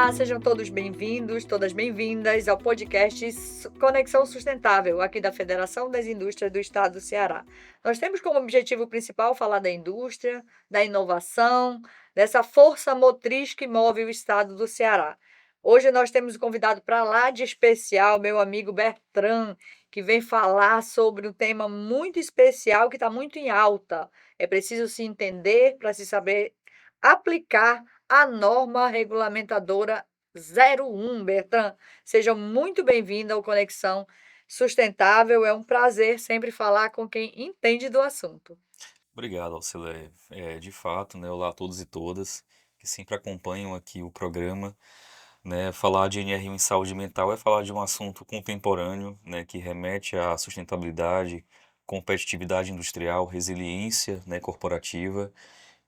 Olá, sejam todos bem-vindos, todas bem-vindas ao podcast Conexão Sustentável, aqui da Federação das Indústrias do Estado do Ceará. Nós temos como objetivo principal falar da indústria, da inovação, dessa força motriz que move o Estado do Ceará. Hoje nós temos um convidado para lá de especial, meu amigo Bertrand, que vem falar sobre um tema muito especial que está muito em alta. É preciso se entender para se saber aplicar a norma regulamentadora 01, Bertrand. Seja muito bem-vindo ao Conexão Sustentável. É um prazer sempre falar com quem entende do assunto. Obrigado, Alcilé. De fato, né, olá a todos e todas que sempre acompanham aqui o programa, né, falar de NR1 em saúde mental é falar de um assunto contemporâneo, né, que remete à sustentabilidade, competitividade industrial, resiliência, né, corporativa,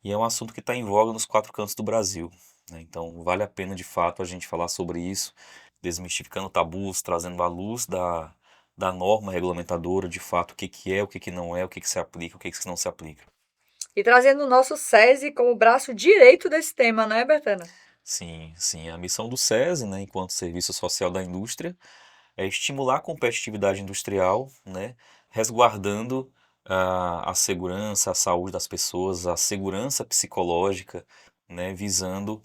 e é um assunto que está em voga nos quatro cantos do Brasil, né, então vale a pena de fato a gente falar sobre isso, desmistificando tabus, trazendo à luz da norma regulamentadora, de fato, o que que é, o que que não é, o que que se aplica, o que que não se aplica. E trazendo o nosso SESI como braço direito desse tema, não é, Bertana? Sim, sim. A missão do SESI, né, enquanto Serviço Social da Indústria, é estimular a competitividade industrial, né, resguardando a segurança, a saúde das pessoas, a segurança psicológica, né, visando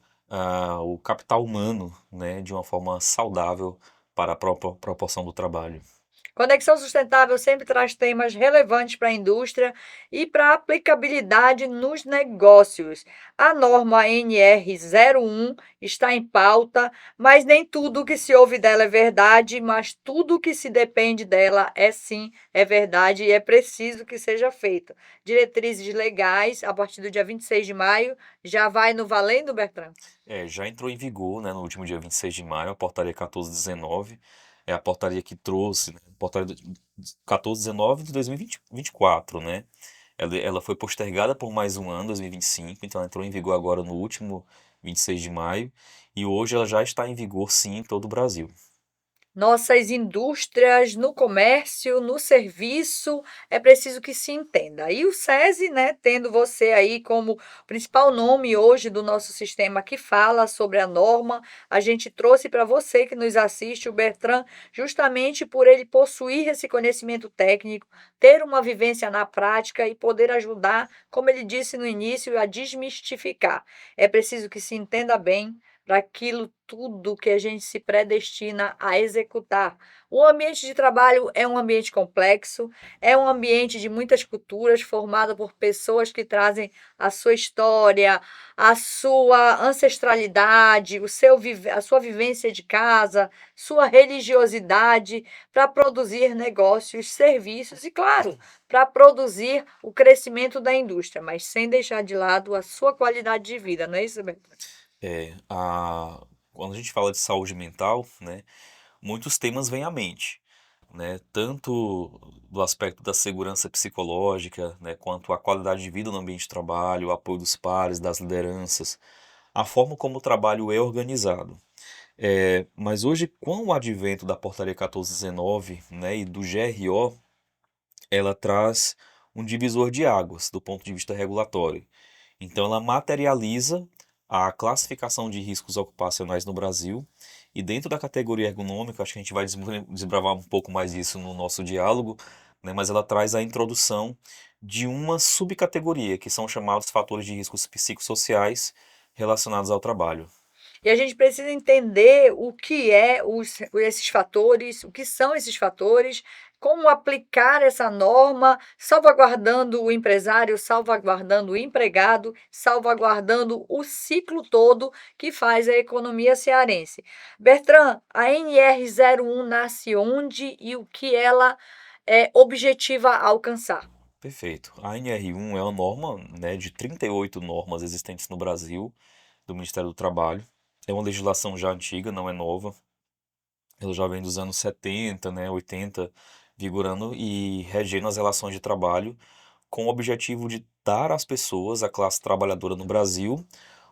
o capital humano, né, de uma forma saudável para a proporção do trabalho. Conexão Sustentável sempre traz temas relevantes para a indústria e para a aplicabilidade nos negócios. A norma NR01 está em pauta, mas nem tudo que se ouve dela é verdade, mas tudo que se depende dela é sim, é verdade e é preciso que seja feito. Diretrizes legais, a partir do dia 26 de maio, já vai no valendo, Bertrand? Já entrou em vigor, né, no último dia 26 de maio, a portaria 1419. É a portaria que trouxe, né, portaria 1419 de 2024, né? Ela foi postergada por mais um ano, 2025, então ela entrou em vigor agora no último 26 de maio, e hoje ela já está em vigor sim em todo o Brasil. Nossas indústrias, no comércio, no serviço, é preciso que se entenda. E o SESI, né, tendo você aí como principal nome hoje do nosso sistema que fala sobre a norma, a gente trouxe para você que nos assiste o Bertrand, justamente por ele possuir esse conhecimento técnico, ter uma vivência na prática e poder ajudar, como ele disse no início, a desmistificar. É preciso que se entenda bem para aquilo tudo que a gente se predestina a executar. O ambiente de trabalho é um ambiente complexo, é um ambiente de muitas culturas, formado por pessoas que trazem a sua história, a sua ancestralidade, a sua vivência de casa, sua religiosidade, para produzir negócios, serviços e, claro, para produzir o crescimento da indústria, mas sem deixar de lado a sua qualidade de vida, não é isso, Beto? Quando a gente fala de saúde mental, né, muitos temas vêm à mente, né, tanto do aspecto da segurança psicológica, né, quanto a qualidade de vida no ambiente de trabalho, o apoio dos pares, das lideranças, a forma como o trabalho é organizado. Mas hoje, com o advento da Portaria 1419, né, e do GRO, ela traz um divisor de águas do ponto de vista regulatório. Então, ela materializa a classificação de riscos ocupacionais no Brasil e dentro da categoria ergonômica, acho que a gente vai desbravar um pouco mais isso no nosso diálogo, né, mas ela traz a introdução de uma subcategoria, que são chamados fatores de riscos psicossociais relacionados ao trabalho. E a gente precisa entender o que esses fatores, o que são esses fatores, como aplicar essa norma, salvaguardando o empresário, salvaguardando o empregado, salvaguardando o ciclo todo que faz a economia cearense. Bertrand, a NR01 nasce onde e o que ela é objetiva a alcançar? Perfeito. A NR1 é uma norma, né, de 38 normas existentes no Brasil, do Ministério do Trabalho. É uma legislação já antiga, não é nova. Ela já vem dos anos 70, né, 80, vigorando e regendo as relações de trabalho com o objetivo de dar às pessoas, à classe trabalhadora no Brasil,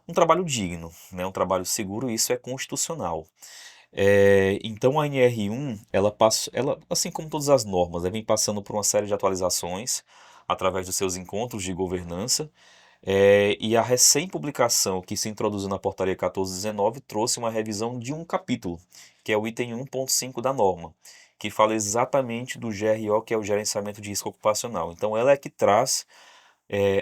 um trabalho digno, né, um trabalho seguro, e isso é constitucional. Então a NR1, ela, assim como todas as normas, ela vem passando por uma série de atualizações através dos seus encontros de governança, E a recém-publicação que se introduziu na Portaria 1419 trouxe uma revisão de um capítulo, que é o item 1.5 da norma, que fala exatamente do GRO, que é o Gerenciamento de Risco Ocupacional. Então, ela é que traz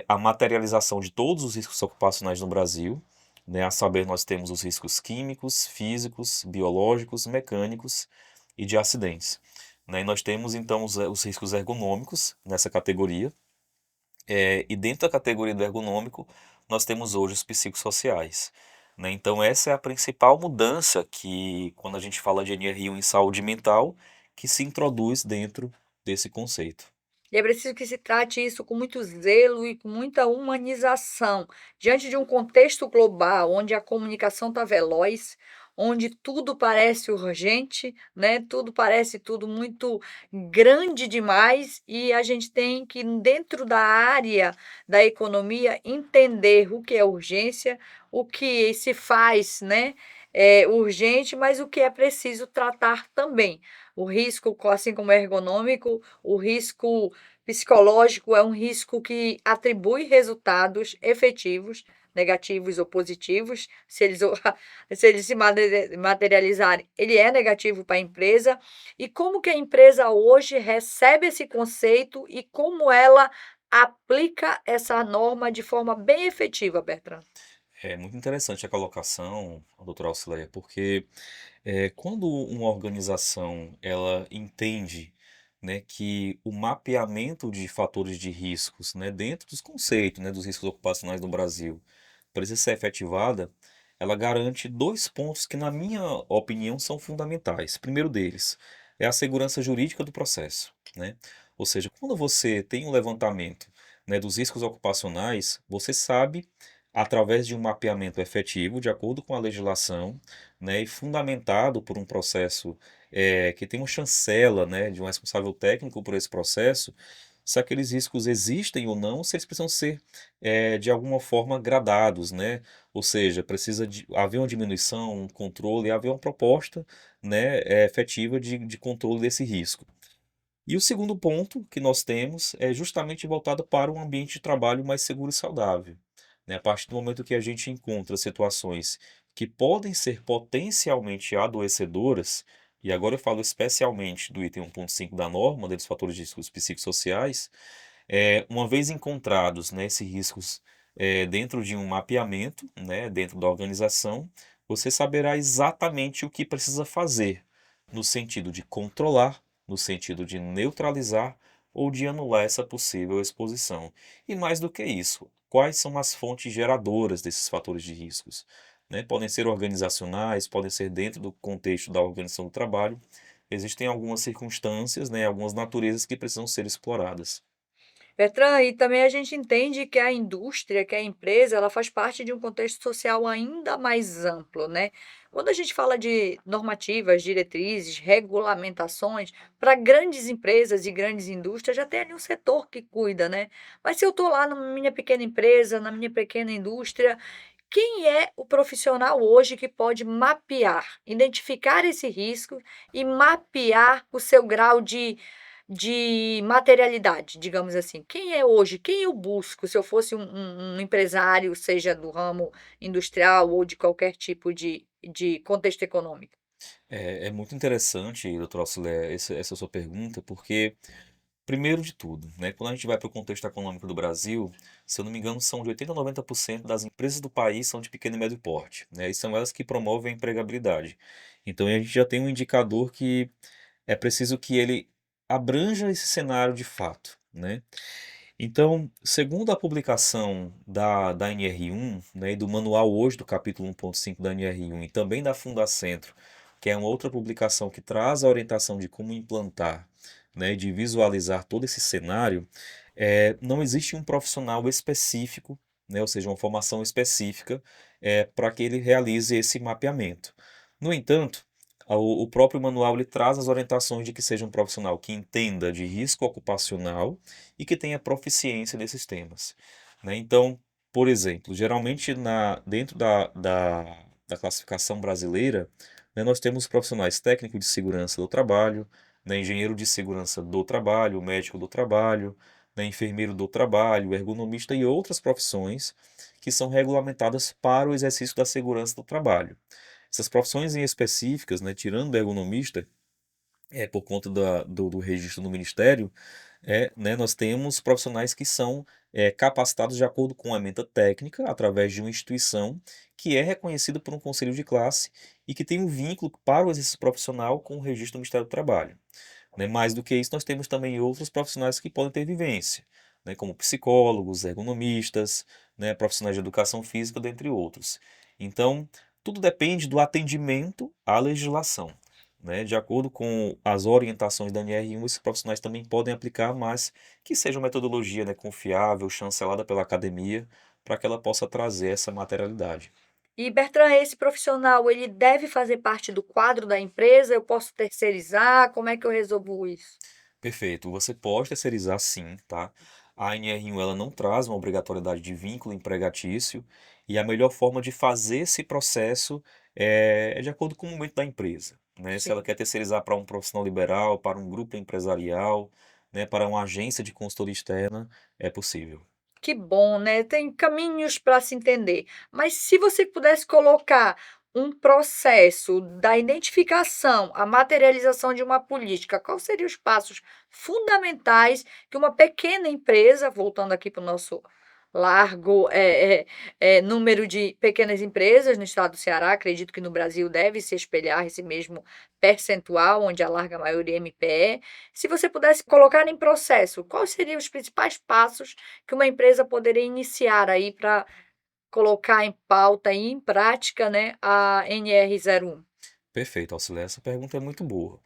a materialização de todos os riscos ocupacionais no Brasil, né? A saber, nós temos os riscos químicos, físicos, biológicos, mecânicos e de acidentes, né? E nós temos, então, os riscos ergonômicos nessa categoria, e dentro da categoria do ergonômico, nós temos hoje os psicossociais, né? Então, essa é a principal mudança que, quando a gente fala de NR1 em saúde mental, que se introduz dentro desse conceito. E é preciso que se trate isso com muito zelo e com muita humanização, diante de um contexto global onde a comunicação está veloz, onde tudo parece urgente, né? Tudo parece tudo muito grande demais e a gente tem que, dentro da área da economia, entender o que é urgência, o que se faz, né? É urgente, mas o que é preciso tratar também. O risco, assim como é ergonômico, o risco psicológico é um risco que atribui resultados efetivos, negativos ou positivos. Se eles se materializarem, ele é negativo para a empresa. E como que a empresa hoje recebe esse conceito e como ela aplica essa norma de forma bem efetiva, Bertrand? É muito interessante a colocação, doutora Alcileia, porque quando uma organização ela entende, né, que o mapeamento de fatores de riscos, né, dentro dos conceitos, né, dos riscos ocupacionais no Brasil precisa ser efetivada, ela garante dois pontos que, na minha opinião, são fundamentais. O primeiro deles é a segurança jurídica do processo, né? Ou seja, quando você tem um levantamento, né, dos riscos ocupacionais, você sabe, através de um mapeamento efetivo, de acordo com a legislação, né, e fundamentado por um processo que tem uma chancela, né, de um responsável técnico por esse processo, se aqueles riscos existem ou não, se eles precisam ser de alguma forma gradados, né? Ou seja, precisa haver uma diminuição, um controle, haver uma proposta, né, efetiva de controle desse risco. E o segundo ponto que nós temos é justamente voltado para um ambiente de trabalho mais seguro e saudável, né? A partir do momento que a gente encontra situações que podem ser potencialmente adoecedoras, e agora eu falo especialmente do item 1.5 da norma, dos fatores de riscos psicossociais, uma vez encontrados, né, esses riscos dentro de um mapeamento, né, dentro da organização, você saberá exatamente o que precisa fazer, no sentido de controlar, no sentido de neutralizar ou de anular essa possível exposição. E mais do que isso, quais são as fontes geradoras desses fatores de riscos? Né? Podem ser organizacionais, podem ser dentro do contexto da organização do trabalho. Existem algumas circunstâncias, né, algumas naturezas que precisam ser exploradas. Bertrand, e também a gente entende que a indústria, que a empresa, ela faz parte de um contexto social ainda mais amplo, né? Quando a gente fala de normativas, diretrizes, regulamentações, para grandes empresas e grandes indústrias, já tem ali um setor que cuida, né? Mas se eu estou lá na minha pequena empresa, na minha pequena indústria, quem é o profissional hoje que pode mapear, identificar esse risco e mapear o seu grau de materialidade, digamos assim? Quem é hoje? Quem eu busco se eu fosse um empresário, seja do ramo industrial ou de qualquer tipo de contexto econômico? É muito interessante, doutor Auxilé, essa sua pergunta, porque, primeiro de tudo, né, quando a gente vai para o contexto econômico do Brasil, se eu não me engano, são de 80 a 90% das empresas do país são de pequeno e médio porte, né, e são elas que promovem a empregabilidade. Então, a gente já tem um indicador que é preciso que ele abranja esse cenário de fato, né? Então, segundo a publicação da NR1, né, e do manual hoje do capítulo 1.5 da NR1 e também da Fundacentro, que é uma outra publicação que traz a orientação de como implantar, né, de visualizar todo esse cenário, não existe um profissional específico, né, ou seja, uma formação específica para que ele realize esse mapeamento. No entanto, o próprio manual ele traz as orientações de que seja um profissional que entenda de risco ocupacional e que tenha proficiência nesses temas, né? Então, por exemplo, geralmente dentro da classificação brasileira, né, nós temos profissionais técnicos de segurança do trabalho, né, engenheiro de segurança do trabalho, médico do trabalho, né, enfermeiro do trabalho, ergonomista e outras profissões que são regulamentadas para o exercício da segurança do trabalho. Essas profissões em específicas, né, tirando o ergonomista, por conta do registro no Ministério, né, nós temos profissionais que são capacitados de acordo com a ementa técnica, através de uma instituição que é reconhecida por um conselho de classe e que tem um vínculo para o exercício profissional com o registro do Ministério do Trabalho. Né? Mais do que isso, nós temos também outros profissionais que podem ter vivência, né? Como psicólogos, ergonomistas, né? Profissionais de educação física, dentre outros. Então, tudo depende do atendimento à legislação. Né? De acordo com as orientações da NR1, esses profissionais também podem aplicar, mas que seja uma metodologia, né, confiável, chancelada pela academia, para que ela possa trazer essa materialidade. E Bertrand, esse profissional, ele deve fazer parte do quadro da empresa? Eu posso terceirizar? Como é que eu resolvo isso? Perfeito. Você pode terceirizar sim, tá? A NR1 ela não traz uma obrigatoriedade de vínculo empregatício e a melhor forma de fazer esse processo é de acordo com o momento da empresa, né? Se ela Sim. quer terceirizar para um profissional liberal, para um grupo empresarial, né, para uma agência de consultoria externa, é possível. Que bom, né? Tem caminhos para se entender. Mas se você pudesse colocar um processo da identificação à materialização de uma política, quais seriam os passos fundamentais que uma pequena empresa, voltando aqui para o nosso largo número de pequenas empresas no estado do Ceará, acredito que no Brasil deve se espelhar esse mesmo percentual, onde a larga maioria é MPE. Se você pudesse colocar em processo, quais seriam os principais passos que uma empresa poderia iniciar aí para colocar em pauta e em prática, né, a NR01? Perfeito, Auxílio. Essa pergunta é muito boa.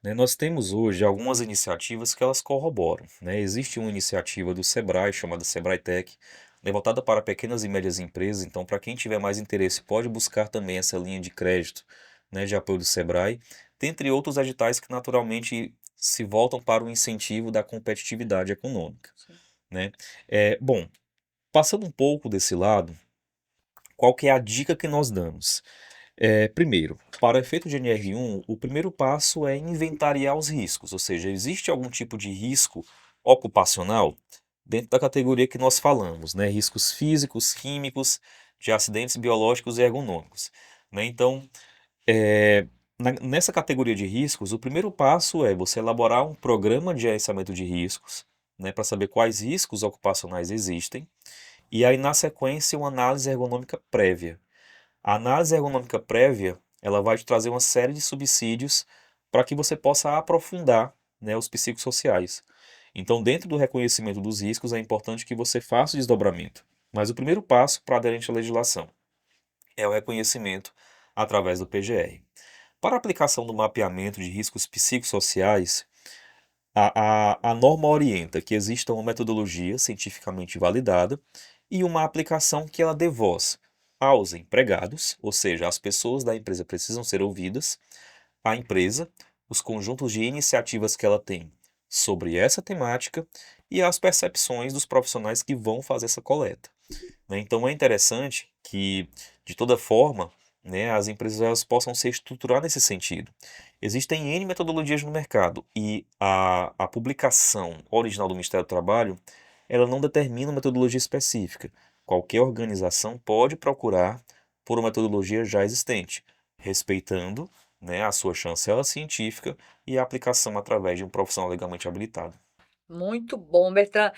Né? Nós temos hoje algumas iniciativas que elas corroboram. Né? Existe uma iniciativa do Sebrae, chamada Sebrae Tech, né, voltada para pequenas e médias empresas. Então, para quem tiver mais interesse, pode buscar também essa linha de crédito, né, de apoio do Sebrae, dentre outros editais que naturalmente se voltam para o incentivo da competitividade econômica. Sim. Né? Bom, passando um pouco desse lado, qual que é a dica que nós damos? Primeiro, para o efeito de NR1, o primeiro passo é inventariar os riscos, ou seja, existe algum tipo de risco ocupacional dentro da categoria que nós falamos, né? Riscos físicos, químicos, de acidentes biológicos e ergonômicos. Né? Então, nessa categoria de riscos, o primeiro passo é você elaborar um programa de gerenciamento de riscos, né, para saber quais riscos ocupacionais existem, e aí, na sequência, uma análise ergonômica prévia. A análise ergonômica prévia, ela vai te trazer uma série de subsídios para que você possa aprofundar, né, os psicossociais. Então, dentro do reconhecimento dos riscos, é importante que você faça o desdobramento. Mas o primeiro passo para aderente à legislação é o reconhecimento através do PGR. Para a aplicação do mapeamento de riscos psicossociais, a norma orienta que exista uma metodologia cientificamente validada e uma aplicação que ela dê voz aos empregados, ou seja, as pessoas da empresa precisam ser ouvidas, a empresa, os conjuntos de iniciativas que ela tem sobre essa temática e as percepções dos profissionais que vão fazer essa coleta. Né? Então é interessante que, de toda forma, né, as empresas elas possam se estruturar nesse sentido. Existem N metodologias no mercado e a publicação original do Ministério do Trabalho ela não determina uma metodologia específica. Qualquer organização pode procurar por uma metodologia já existente, respeitando, né, a sua chancela científica e a aplicação através de um profissional legalmente habilitado. Muito bom, Bertrand.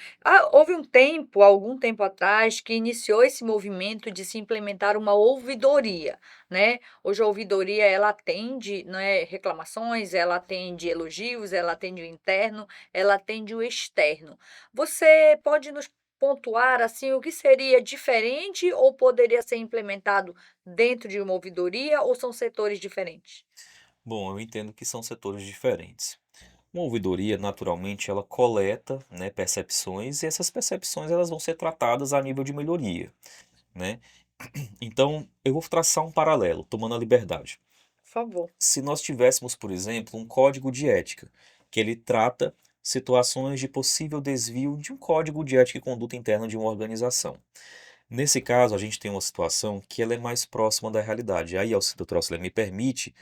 Houve um tempo, algum tempo atrás, que iniciou esse movimento de se implementar uma ouvidoria, né? Hoje a ouvidoria ela atende, né, reclamações, ela atende elogios, ela atende o interno, ela atende o externo. Você pode nos pontuar assim o que seria diferente ou poderia ser implementado dentro de uma ouvidoria ou são setores diferentes? Bom, eu entendo que são setores diferentes. Uma ouvidoria, naturalmente, ela coleta, né, percepções e essas percepções elas vão ser tratadas a nível de melhoria, né? Então, eu vou traçar um paralelo, tomando a liberdade. Por favor. Se nós tivéssemos, por exemplo, um código de ética, que ele trata situações de possível desvio de um código de ética e conduta interna de uma organização. Nesse caso, a gente tem uma situação que ela é mais próxima da realidade. Aí, Alcido Trossler, me permite,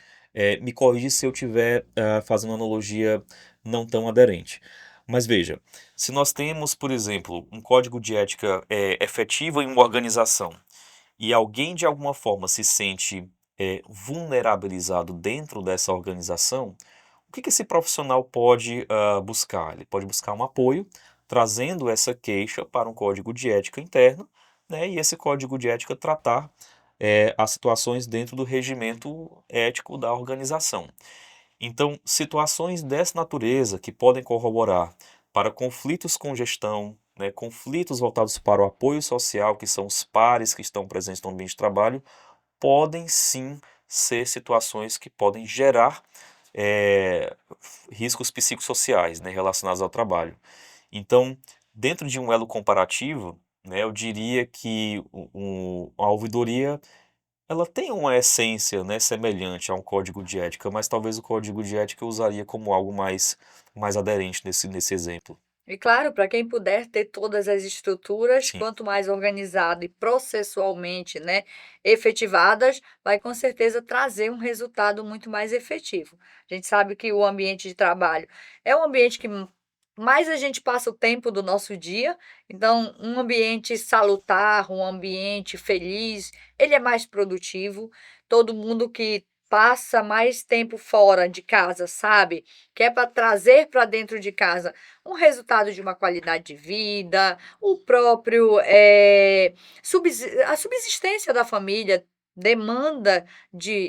me corrigir se eu estiver fazendo uma analogia não tão aderente. Mas veja, se nós temos, por exemplo, um código de ética efetivo em uma organização e alguém de alguma forma se sente vulnerabilizado dentro dessa organização, o que que esse profissional pode buscar? Ele pode buscar um apoio, trazendo essa queixa para um código de ética interno, né, e esse código de ética tratar as situações dentro do regimento ético da organização. Então, situações dessa natureza que podem corroborar para conflitos com gestão, né, conflitos voltados para o apoio social, que são os pares que estão presentes no ambiente de trabalho, podem sim ser situações que podem gerar eh, riscos psicossociais, né, relacionados ao trabalho. Então, dentro de um elo comparativo, né, eu diria que a ouvidoria ela tem uma essência, né, semelhante a um código de ética, mas talvez o código de ética eu usaria como algo mais aderente nesse exemplo. E claro, para quem puder ter todas as estruturas, Sim, quanto mais organizado e processualmente, né, efetivadas, vai com certeza trazer um resultado muito mais efetivo. A gente sabe que o ambiente de trabalho é um ambiente que mais a gente passa o tempo do nosso dia, então um ambiente salutar, um ambiente feliz, ele é mais produtivo. Todo mundo que passa mais tempo fora de casa, sabe, que é para trazer para dentro de casa um resultado de uma qualidade de vida, o próprio, a subsistência da família demanda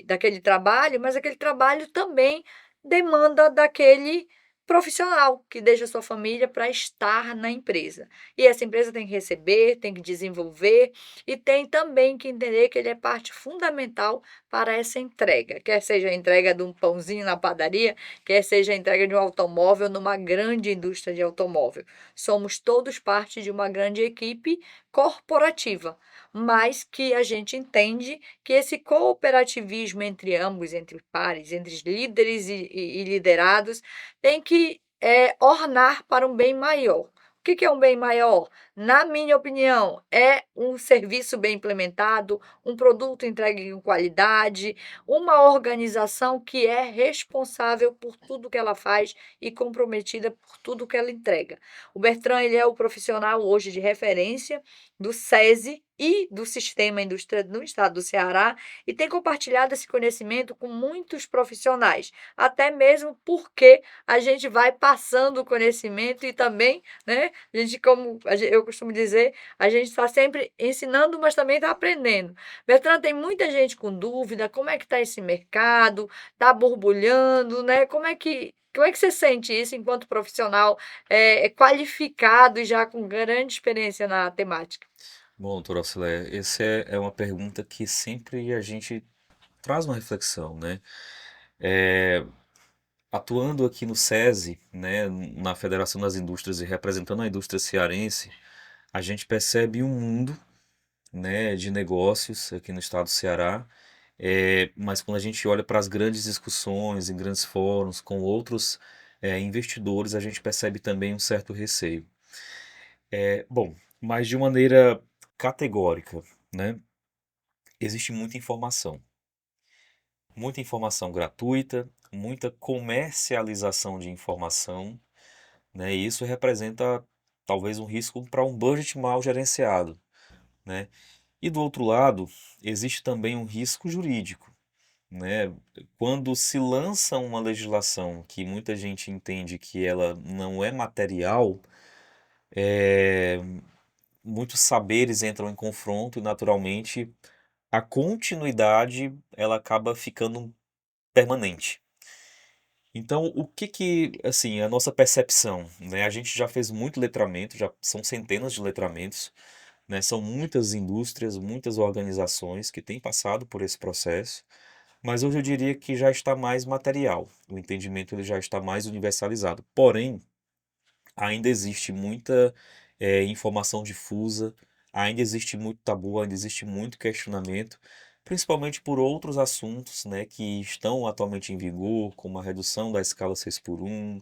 daquele trabalho, mas aquele trabalho também demanda daquele profissional que deixa sua família para estar na empresa. E essa empresa tem que receber, tem que desenvolver e tem também que entender que ele é parte fundamental para essa entrega, quer seja a entrega de um pãozinho na padaria, quer seja a entrega de um automóvel numa grande indústria de automóvel. Somos todos parte de uma grande equipe corporativa, mas que a gente entende que esse cooperativismo entre ambos, entre pares, entre os líderes e liderados, tem que ornar para um bem maior. O que que é um bem maior? Na minha opinião, é um serviço bem implementado, um produto entregue com qualidade, uma organização que é responsável por tudo que ela faz e comprometida por tudo que ela entrega. O Bertrand, ele é o profissional hoje de referência do SESI e do Sistema Indústria no estado do Ceará e tem compartilhado esse conhecimento com muitos profissionais, até mesmo porque a gente vai passando o conhecimento e também, né, a gente, como eu costumo dizer, a gente está sempre ensinando, mas também está aprendendo. Bertrand, tem muita gente com dúvida, como é que está esse mercado? Está borbulhando, né? Como é que você sente isso enquanto profissional qualificado e já com grande experiência na temática? bom, doutor Auxilé, essa é uma pergunta que sempre a gente traz uma reflexão, né? É, atuando aqui no SESI, né, na Federação das Indústrias e representando a indústria cearense, a gente percebe um mundo, né, de negócios aqui no estado do Ceará. Mas quando a gente olha para as grandes discussões em grandes fóruns com outros investidores, a gente percebe também um certo receio. Bom, mas de maneira categórica, né, existe muita informação gratuita, muita comercialização de informação, né, e isso representa talvez um risco para um budget mal gerenciado, né? E do outro lado, existe também um risco jurídico, né? Quando se lança uma legislação que muita gente entende que ela não é material, é, muitos saberes entram em confronto e naturalmente a continuidade ela acaba ficando permanente. Então, o que que, assim, a nossa percepção, né? A gente já fez muito letramento, já são centenas de letramentos, né? São muitas indústrias, muitas organizações que têm passado por esse processo. Mas hoje eu diria que já está mais material, o entendimento ele já está mais universalizado. Porém, ainda existe muita informação difusa, ainda existe muito tabu, ainda existe muito questionamento, principalmente por outros assuntos, né, que estão atualmente em vigor, como a redução da escala 6 por 1,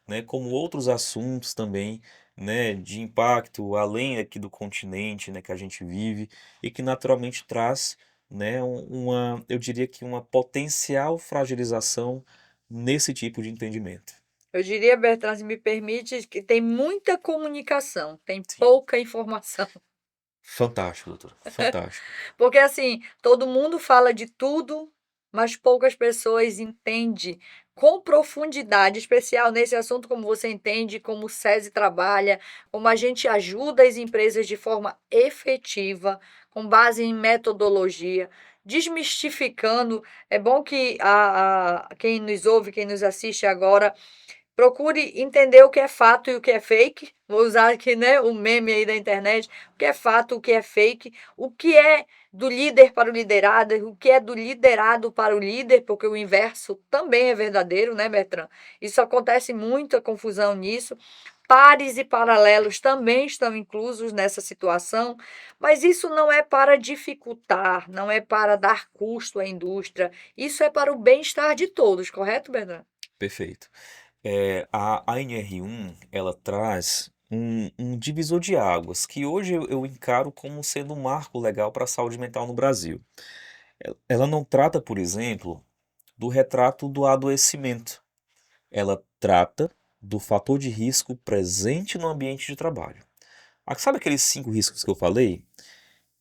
né, como outros assuntos também, né, de impacto além aqui do continente, né, que a gente vive e que naturalmente traz, né, eu diria que uma potencial fragilização nesse tipo de entendimento. Eu diria, Bertrand, se me permite, que tem muita comunicação, tem Sim. pouca informação. Fantástico, doutora. Fantástico. Porque assim, todo mundo fala de tudo, mas poucas pessoas entendem com profundidade, especial nesse assunto, como você entende, como o SESI trabalha, como a gente ajuda as empresas de forma efetiva, com base em metodologia, desmistificando. É bom que quem nos ouve, quem nos assiste agora, procure entender o que é fato e o que é fake. Vou usar aqui, né, o meme aí da internet. O que é fato, o que é fake, o que é do líder para o liderado, o que é do liderado para o líder, porque o inverso também é verdadeiro, né, Bertrand? Isso acontece muita confusão nisso. Pares e paralelos também estão inclusos nessa situação, mas isso não é para dificultar, não é para dar custo à indústria, isso é para o bem-estar de todos, correto, Bertrand? Perfeito. A NR1, ela traz um divisor de águas que hoje eu encaro como sendo um marco legal para a saúde mental no Brasil. Ela não trata, por exemplo, do retrato do adoecimento. Ela trata do fator de risco presente no ambiente de trabalho. Sabe aqueles 5 riscos que eu falei?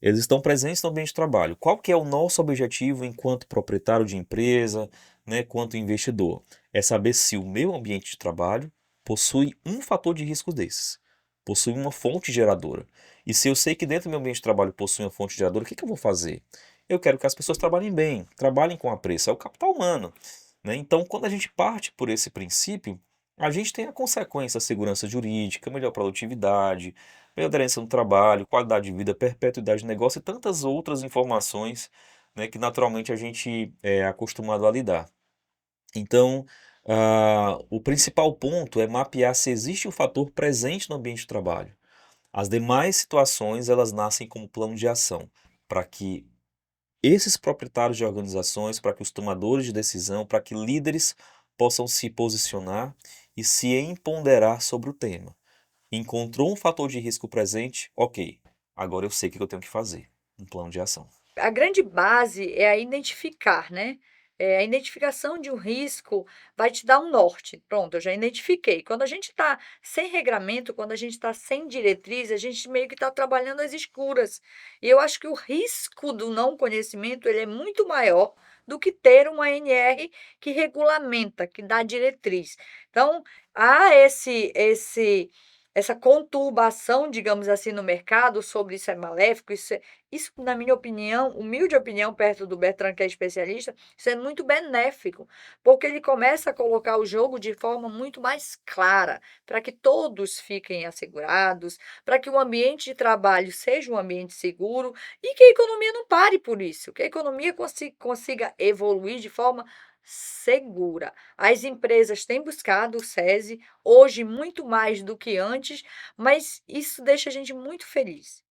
Eles estão presentes no ambiente de trabalho. Qual que é o nosso objetivo enquanto proprietário de empresa, né, quanto investidor? É saber se o meu ambiente de trabalho possui um fator de risco desses, possui uma fonte geradora. E se eu sei que dentro do meu ambiente de trabalho possui uma fonte geradora, o que que eu vou fazer? Eu quero que as pessoas trabalhem bem, trabalhem com apreço, é o capital humano, né? Então, quando a gente parte por esse princípio, a gente tem a consequência, a segurança jurídica, melhor produtividade, melhor aderência no trabalho, qualidade de vida, perpetuidade de negócio e tantas outras informações, né, que naturalmente a gente é acostumado a lidar. Então, o principal ponto é mapear se existe um fator presente no ambiente de trabalho. As demais situações, elas nascem como plano de ação, para que esses proprietários de organizações, para que os tomadores de decisão, para que líderes possam se posicionar e se empoderar sobre o tema. Encontrou um fator de risco presente? Ok, agora eu sei o que eu tenho que fazer. Um plano de ação. A grande base é a identificar, né? A identificação de um risco vai te dar um norte. Pronto, eu já identifiquei. Quando a gente está sem regramento, quando a gente está sem diretriz, a gente meio que está trabalhando às escuras. E eu acho que o risco do não conhecimento ele é muito maior do que ter uma ANR que regulamenta, que dá diretriz. Então, há essa conturbação, digamos assim, no mercado sobre isso é maléfico, isso, na minha opinião, humilde opinião, perto do Bertrand, que é especialista, isso é muito benéfico, porque ele começa a colocar o jogo de forma muito mais clara, para que todos fiquem assegurados, para que o ambiente de trabalho seja um ambiente seguro e que a economia não pare por isso, que a economia consiga evoluir de forma segura. As empresas têm buscado o SESI, hoje muito mais do que antes, mas isso deixa a gente muito feliz.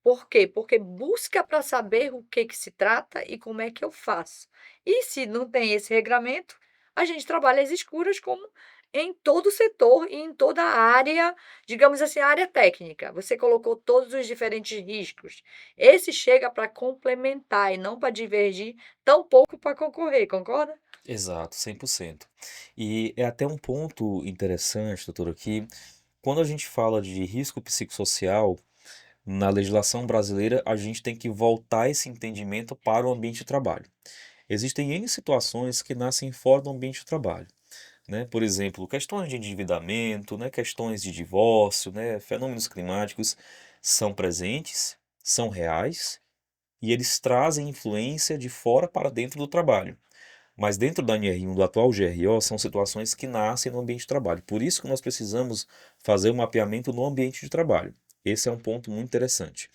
Por quê? Porque busca para saber o que se trata e como é que eu faço. E se não tem esse regramento, a gente trabalha às escuras como em todo o setor e em toda a área, digamos assim, a área técnica. Você colocou todos os diferentes riscos. Esse chega para complementar e não para divergir, tão pouco para concorrer, concorda? Exato, 100%. E é até um ponto interessante, doutor, que quando a gente fala de risco psicossocial, na legislação brasileira, a gente tem que voltar esse entendimento para o ambiente de trabalho. Existem N situações que nascem fora do ambiente de trabalho, né? Por exemplo, questões de endividamento, né? Questões de divórcio, né? Fenômenos climáticos são presentes, são reais e eles trazem influência de fora para dentro do trabalho. Mas dentro da NR1, do atual GRO, são situações que nascem no ambiente de trabalho. Por isso que nós precisamos fazer o mapeamento no ambiente de trabalho. Esse é um ponto muito interessante.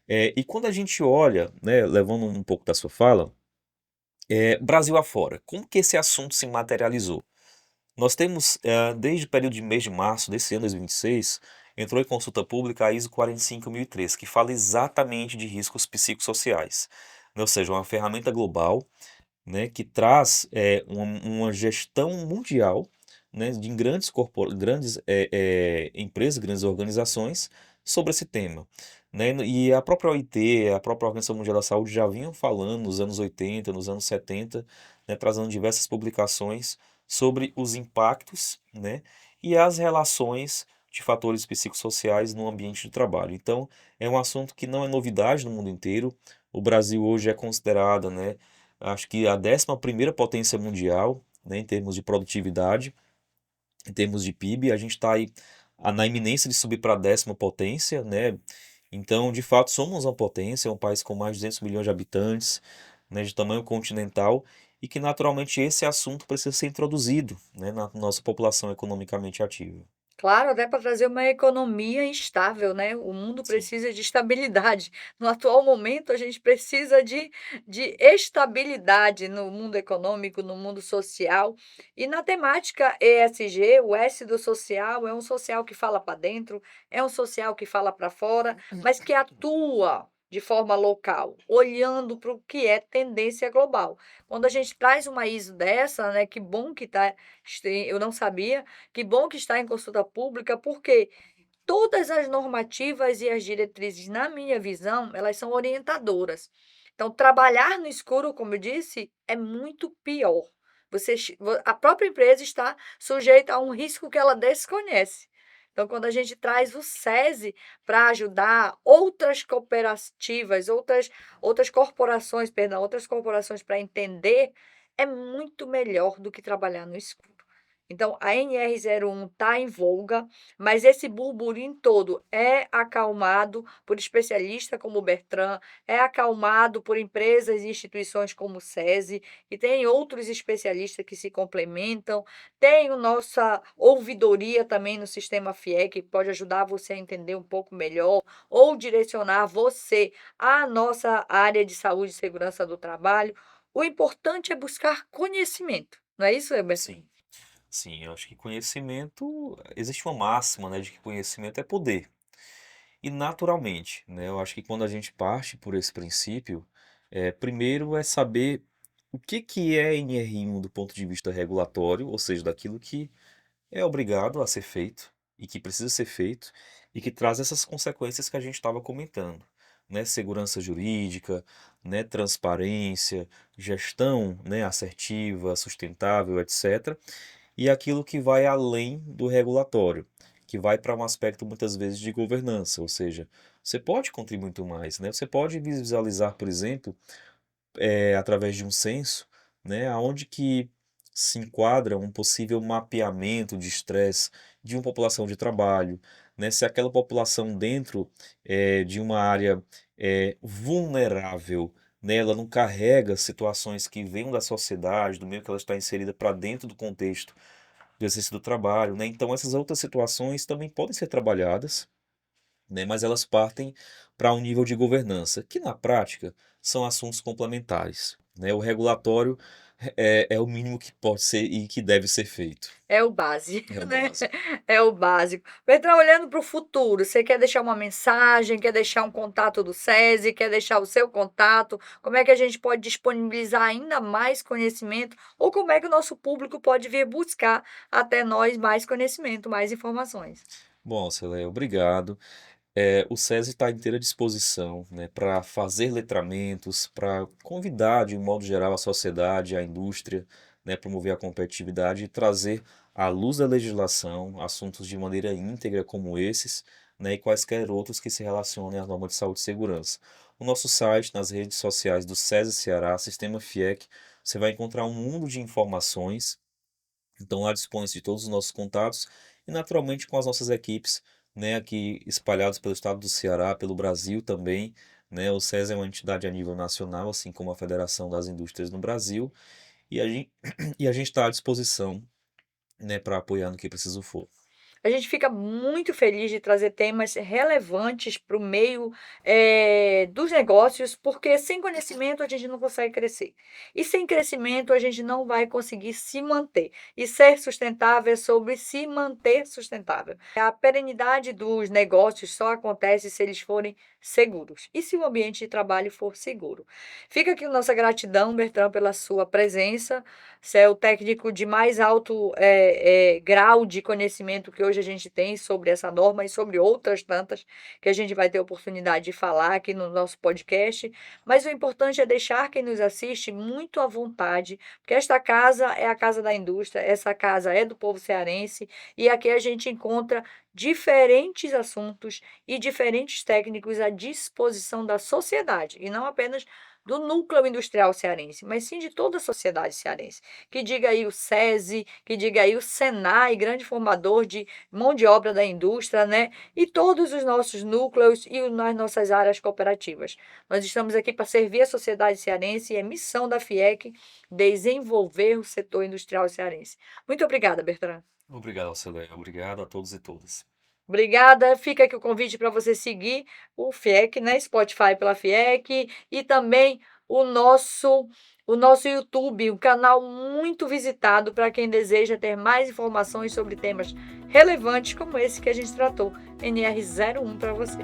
E quando a gente olha, né, levando um pouco da sua fala, Brasil afora, como que esse assunto se materializou? Nós temos, desde o período de mês de março desse ano 2026, entrou em consulta pública a ISO 45003, que fala exatamente de riscos psicossociais, né? Ou seja, uma ferramenta global, né, que traz uma gestão mundial, né, de grandes empresas, grandes organizações sobre esse tema, né? E a própria OIT, a própria Organização Mundial da Saúde já vinham falando nos anos 80, nos anos 70, né, trazendo diversas publicações sobre os impactos, né, e as relações de fatores psicossociais no ambiente de trabalho. Então, é um assunto que não é novidade no mundo inteiro. O Brasil hoje é considerada, né, acho que a 11ª potência mundial, né, em termos de produtividade, em termos de PIB. A gente está aí na iminência de subir para a 10ª potência, né? Então, de fato, somos uma potência, um país com mais de 200 milhões de habitantes, né, de tamanho continental, e que naturalmente esse assunto precisa ser introduzido, né, na nossa população economicamente ativa. Claro, até para trazer uma economia estável, né? O mundo Sim, precisa de estabilidade. No atual momento, a gente precisa de estabilidade no mundo econômico, no mundo social. E na temática ESG, o S do social é um social que fala para dentro, é um social que fala para fora, mas que atua de forma local, olhando para o que é tendência global. Quando a gente traz uma ISO dessa, né? Que bom que tá, eu não sabia. Que bom que está em consulta pública, porque todas as normativas e as diretrizes, na minha visão, elas são orientadoras. Então, trabalhar no escuro, como eu disse, é muito pior. A própria empresa está sujeita a um risco que ela desconhece. Então, quando a gente traz o SESI para ajudar outras cooperativas, outras corporações, perdão, outras corporações para entender, é muito melhor do que trabalhar no escuro. Então, a NR01 está em voga, mas esse burburinho todo é acalmado por especialistas como o Bertrand, é acalmado por empresas e instituições como o SESI, e tem outros especialistas que se complementam. Tem a nossa ouvidoria também no sistema FIEC, que pode ajudar você a entender um pouco melhor, ou direcionar você à nossa área de saúde e segurança do trabalho. O importante é buscar conhecimento, não é isso, Bertrand? sim, sim. Eu acho que conhecimento, existe uma máxima, né, de que conhecimento é poder. E naturalmente, né, eu acho que quando a gente parte por esse princípio, primeiro é saber o que que é NR1 do ponto de vista regulatório, ou seja, daquilo que é obrigado a ser feito e que precisa ser feito e que traz essas consequências que a gente estava comentando, né? Segurança jurídica, né? Transparência, gestão, né? Assertiva, sustentável, etc. E aquilo que vai além do regulatório, que vai para um aspecto muitas vezes de governança, ou seja, você pode contribuir muito mais, né? Você pode visualizar, por exemplo, através de um censo, né, aonde que se enquadra um possível mapeamento de estresse de uma população de trabalho, né, se aquela população dentro de uma área vulnerável, né, ela não carrega situações que venham da sociedade, do meio que ela está inserida para dentro do contexto do exercício do trabalho, né, então essas outras situações também podem ser trabalhadas, né, mas elas partem para um nível de governança, que na prática são assuntos complementares, né? O regulatório é o mínimo que pode ser e que deve ser feito. É o base, É o né? básico. É o básico. Bertrand, olhando para o futuro, você quer deixar uma mensagem, quer deixar um contato do SESI, quer deixar o seu contato? Como é que a gente pode disponibilizar ainda mais conhecimento? Ou como é que o nosso público pode vir buscar até nós mais conhecimento, mais informações? Bom, Celé, obrigado. O SESI está à inteira disposição, né, para fazer letramentos, para convidar, de um modo geral, a sociedade, a indústria, né, promover a competitividade e trazer à luz da legislação assuntos de maneira íntegra como esses, né, e quaisquer outros que se relacionem à norma de saúde e segurança. O nosso site, nas redes sociais do SESI Ceará, Sistema FIEC, você vai encontrar um mundo de informações. Então lá dispõe-se de todos os nossos contatos e naturalmente com as nossas equipes, né, aqui espalhados pelo estado do Ceará, pelo Brasil também, né? O SESI é uma entidade a nível nacional, assim como a Federação das Indústrias no Brasil, e a gente e a gente está à disposição, né, para apoiar no que preciso for. A gente fica muito feliz de trazer temas relevantes para o meio, dos negócios, porque sem conhecimento a gente não consegue crescer. E sem crescimento a gente não vai conseguir se manter. E ser sustentável é sobre se manter sustentável. A perenidade dos negócios só acontece se eles forem seguros e se o ambiente de trabalho for seguro. Fica aqui nossa gratidão, Bertrand, pela sua presença. Você é o técnico de mais alto grau de conhecimento que hoje hoje a gente tem sobre essa norma e sobre outras tantas que a gente vai ter oportunidade de falar aqui no nosso podcast, mas o importante é deixar quem nos assiste muito à vontade, porque esta casa é a casa da indústria, essa casa é do povo cearense e aqui a gente encontra diferentes assuntos e diferentes técnicos à disposição da sociedade, e não apenas do núcleo industrial cearense, mas sim de toda a sociedade cearense. Que diga aí o SESI, que diga aí o SENAI, grande formador de mão de obra da indústria, né? E todos os nossos núcleos e as nossas áreas cooperativas. Nós estamos aqui para servir a sociedade cearense e é missão da FIEC desenvolver o setor industrial cearense. Muito obrigada, Bertrand. Obrigado, Alceleia. Obrigado a todos e todas. Obrigada. Fica aqui o convite para você seguir o FIEC, né? Spotify pela FIEC e também o nosso YouTube, um canal muito visitado para quem deseja ter mais informações sobre temas relevantes como esse que a gente tratou, NR01 para você.